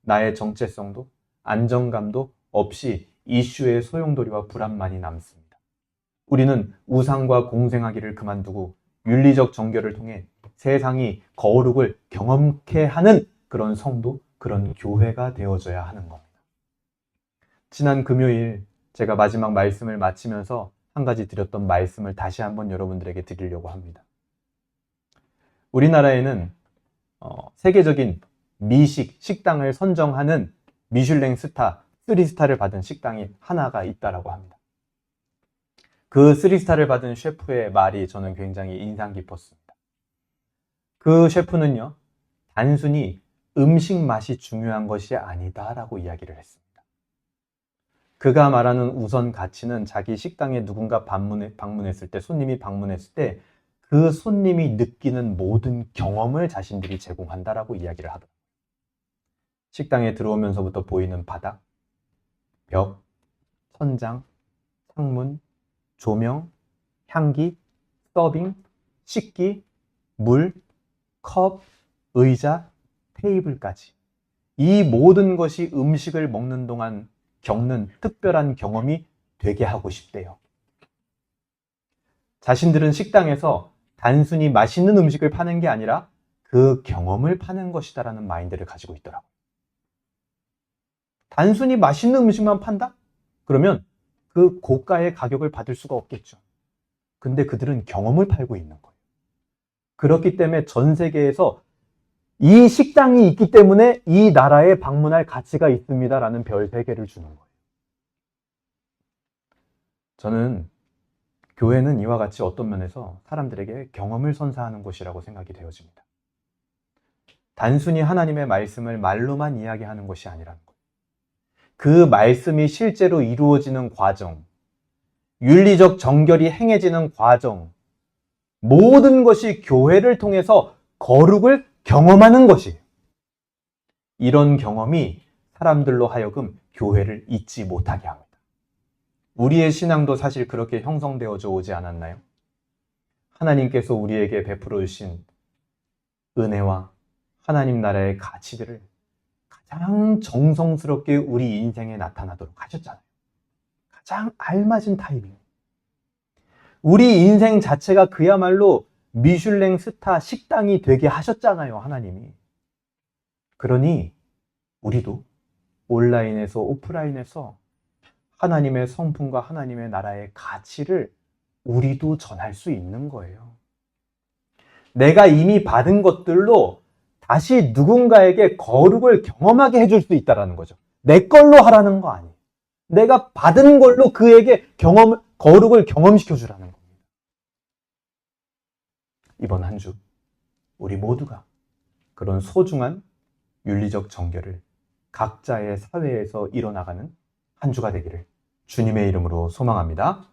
나의 정체성도 안정감도 없이 이슈의 소용돌이와 불안만이 남습니다. 우리는 우상과 공생하기를 그만두고 윤리적 정결을 통해 세상이 거룩을 경험케 하는 그런 성도, 그런 교회가 되어져야 하는 겁니다. 지난 금요일 제가 마지막 말씀을 마치면서 한 가지 드렸던 말씀을 다시 한번 여러분들에게 드리려고 합니다. 우리나라에는 세계적인 미식, 식당을 선정하는 미슐랭 스타, 3스타를 받은 식당이 하나가 있다라고 합니다. 그 3스타를 받은 셰프의 말이 저는 굉장히 인상 깊었습니다. 그 셰프는요, 단순히 음식 맛이 중요한 것이 아니다라고 이야기를 했습니다. 그가 말하는 우선 가치는 자기 식당에 누군가 방문했을 때, 손님이 방문했을 때 그 손님이 느끼는 모든 경험을 자신들이 제공한다라고 이야기를 하더라고요. 식당에 들어오면서부터 보이는 바닥, 벽, 천장, 창문, 조명, 향기, 서빙, 식기, 물, 컵, 의자, 테이블까지 이 모든 것이 음식을 먹는 동안 겪는 특별한 경험이 되게 하고 싶대요. 자신들은 식당에서 단순히 맛있는 음식을 파는 게 아니라 그 경험을 파는 것이다라는 마인드를 가지고 있더라고요. 단순히 맛있는 음식만 판다? 그러면 그 고가의 가격을 받을 수가 없겠죠. 근데 그들은 경험을 팔고 있는 거예요. 그렇기 때문에 전 세계에서 이 식당이 있기 때문에 이 나라에 방문할 가치가 있습니다라는 별 3개를 주는 거예요. 저는 교회는 이와 같이 어떤 면에서 사람들에게 경험을 선사하는 곳이라고 생각이 되어집니다. 단순히 하나님의 말씀을 말로만 이야기하는 것이 아니라는 거예요. 그 말씀이 실제로 이루어지는 과정, 윤리적 정결이 행해지는 과정, 모든 것이 교회를 통해서 거룩을 경험하는 것이에요. 이런 경험이 사람들로 하여금 교회를 잊지 못하게 합니다. 우리의 신앙도 사실 그렇게 형성되어져 오지 않았나요? 하나님께서 우리에게 베풀어 주신 은혜와 하나님 나라의 가치들을 가장 정성스럽게 우리 인생에 나타나도록 하셨잖아요. 가장 알맞은 타이밍. 우리 인생 자체가 그야말로 미슐랭 스타 식당이 되게 하셨잖아요, 하나님이. 그러니 우리도 온라인에서 오프라인에서 하나님의 성품과 하나님의 나라의 가치를 우리도 전할 수 있는 거예요. 내가 이미 받은 것들로 다시 누군가에게 거룩을 경험하게 해줄 수 있다는 거죠. 내 걸로 하라는 거 아니에요. 내가 받은 걸로 그에게 거룩을 경험시켜 주라는 겁니다. 이번 한 주 우리 모두가 그런 소중한 윤리적 정결을 각자의 사회에서 이뤄나가는 한 주가 되기를 주님의 이름으로 소망합니다.